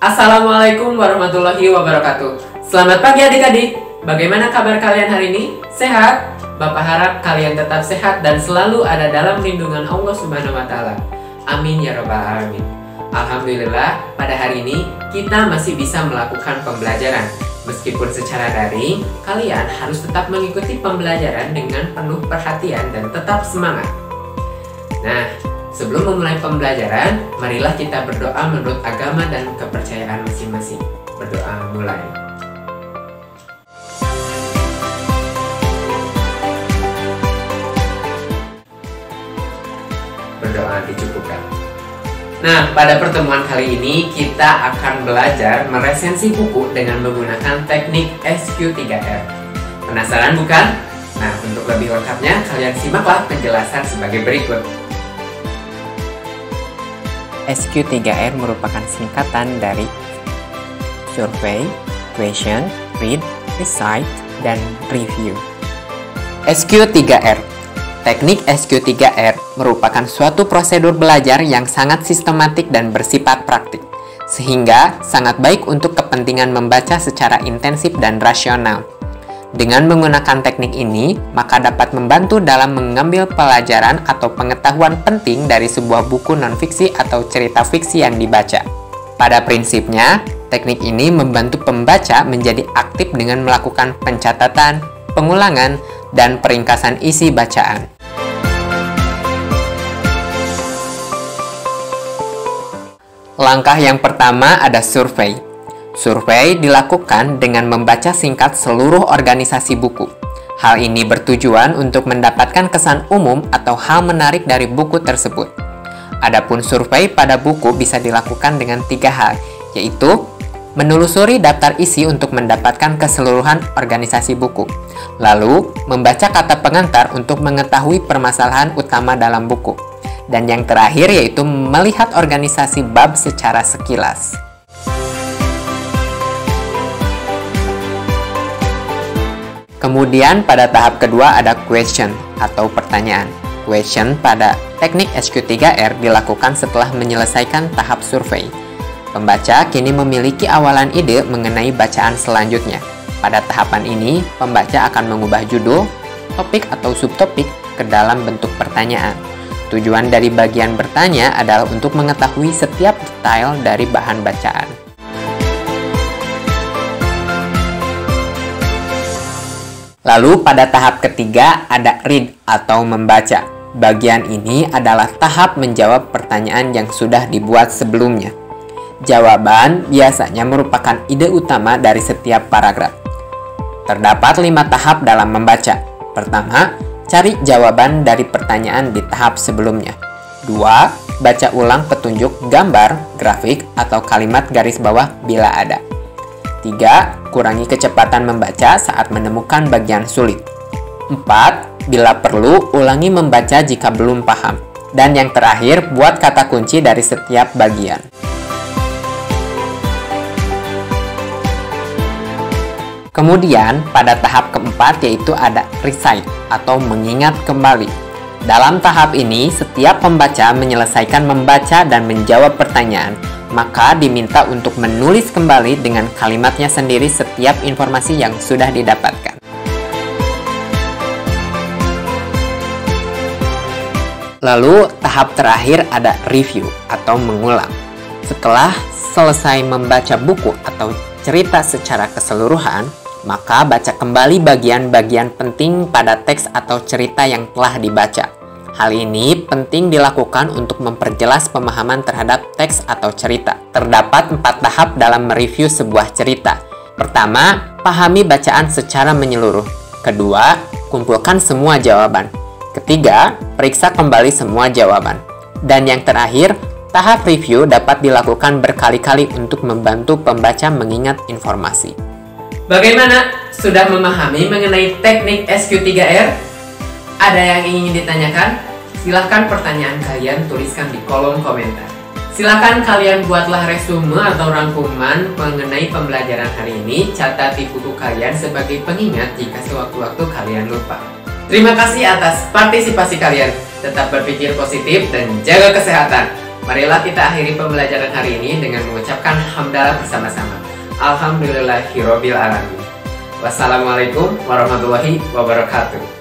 Assalamualaikum warahmatullahi wabarakatuh. Selamat pagi adik-adik. Bagaimana kabar kalian hari ini? Sehat? Bapak harap kalian tetap sehat dan selalu ada dalam lindungan Allah Subhanahu wa Ta'ala. Amin ya Rabbal Alamin. Alhamdulillah, pada hari ini kita masih bisa melakukan pembelajaran. Meskipun secara daring, kalian harus tetap mengikuti pembelajaran dengan penuh perhatian dan tetap semangat. Nah, sebelum memulai pembelajaran, marilah kita berdoa menurut agama dan kepercayaan masing-masing. Berdoa mulai. Berdoa dicukupkan. Nah, pada pertemuan kali ini kita akan belajar meresensi buku dengan menggunakan teknik SQ3R. Penasaran bukan? Nah, untuk lebih lengkapnya, kalian simaklah penjelasan sebagai berikut. SQ3R merupakan singkatan dari Survey, Question, Read, Recite, dan Review. SQ3R. Teknik SQ3R merupakan suatu prosedur belajar yang sangat sistematik dan bersifat praktik, sehingga sangat baik untuk kepentingan membaca secara intensif dan rasional. Dengan menggunakan teknik ini, maka dapat membantu dalam mengambil pelajaran atau pengetahuan penting dari sebuah buku non-fiksi atau cerita fiksi yang dibaca. Pada prinsipnya, teknik ini membantu pembaca menjadi aktif dengan melakukan pencatatan, pengulangan, dan peringkasan isi bacaan. Langkah yang pertama ada survei. Survei dilakukan dengan membaca singkat seluruh organisasi buku. Hal ini bertujuan untuk mendapatkan kesan umum atau hal menarik dari buku tersebut. Adapun survei pada buku bisa dilakukan dengan 3 hal, yaitu menelusuri daftar isi untuk mendapatkan keseluruhan organisasi buku, lalu membaca kata pengantar untuk mengetahui permasalahan utama dalam buku, dan yang terakhir yaitu melihat organisasi bab secara sekilas. Kemudian pada tahap kedua ada question atau pertanyaan. Question pada teknik SQ3R dilakukan setelah menyelesaikan tahap survei. Pembaca kini memiliki awalan ide mengenai bacaan selanjutnya. Pada tahapan ini, pembaca akan mengubah judul, topik atau subtopik ke dalam bentuk pertanyaan. Tujuan dari bagian bertanya adalah untuk mengetahui setiap detail dari bahan bacaan. Lalu pada tahap ketiga ada read atau membaca. Bagian ini adalah tahap menjawab pertanyaan yang sudah dibuat sebelumnya. Jawaban biasanya merupakan ide utama dari setiap paragraf. Terdapat 5 tahap dalam membaca. Pertama, cari jawaban dari pertanyaan di tahap sebelumnya. 2. Baca ulang petunjuk gambar, grafik, atau kalimat garis bawah bila ada. 3. Kurangi kecepatan membaca saat menemukan bagian sulit. 4. Bila perlu, ulangi membaca jika belum paham. Dan yang terakhir, buat kata kunci dari setiap bagian. Kemudian, pada tahap keempat yaitu ada recite atau mengingat kembali. Dalam tahap ini, setiap pembaca menyelesaikan membaca dan menjawab pertanyaan, maka diminta untuk menulis kembali dengan kalimatnya sendiri setiap informasi yang sudah didapatkan. Lalu, tahap terakhir ada review atau mengulang. Setelah selesai membaca buku atau cerita secara keseluruhan, maka baca kembali bagian-bagian penting pada teks atau cerita yang telah dibaca. Hal ini penting dilakukan untuk memperjelas pemahaman terhadap teks atau cerita. Terdapat 4 tahap dalam mereview sebuah cerita. Pertama, pahami bacaan secara menyeluruh. Kedua, kumpulkan semua jawaban. Ketiga, periksa kembali semua jawaban. Dan yang terakhir, tahap review dapat dilakukan berkali-kali untuk membantu pembaca mengingat informasi. Bagaimana? Sudah memahami mengenai teknik SQ3R? Ada yang ingin ditanyakan? Silahkan pertanyaan kalian tuliskan di kolom komentar. Silahkan kalian buatlah resume atau rangkuman mengenai pembelajaran hari ini. Catat di buku kalian sebagai pengingat jika sewaktu-waktu kalian lupa. Terima kasih atas partisipasi kalian. Tetap berpikir positif dan jaga kesehatan. Marilah kita akhiri pembelajaran hari ini dengan mengucapkan hamdalah bersama-sama. Alhamdulillahirobbil alamin. Wassalamualaikum warahmatullahi wabarakatuh.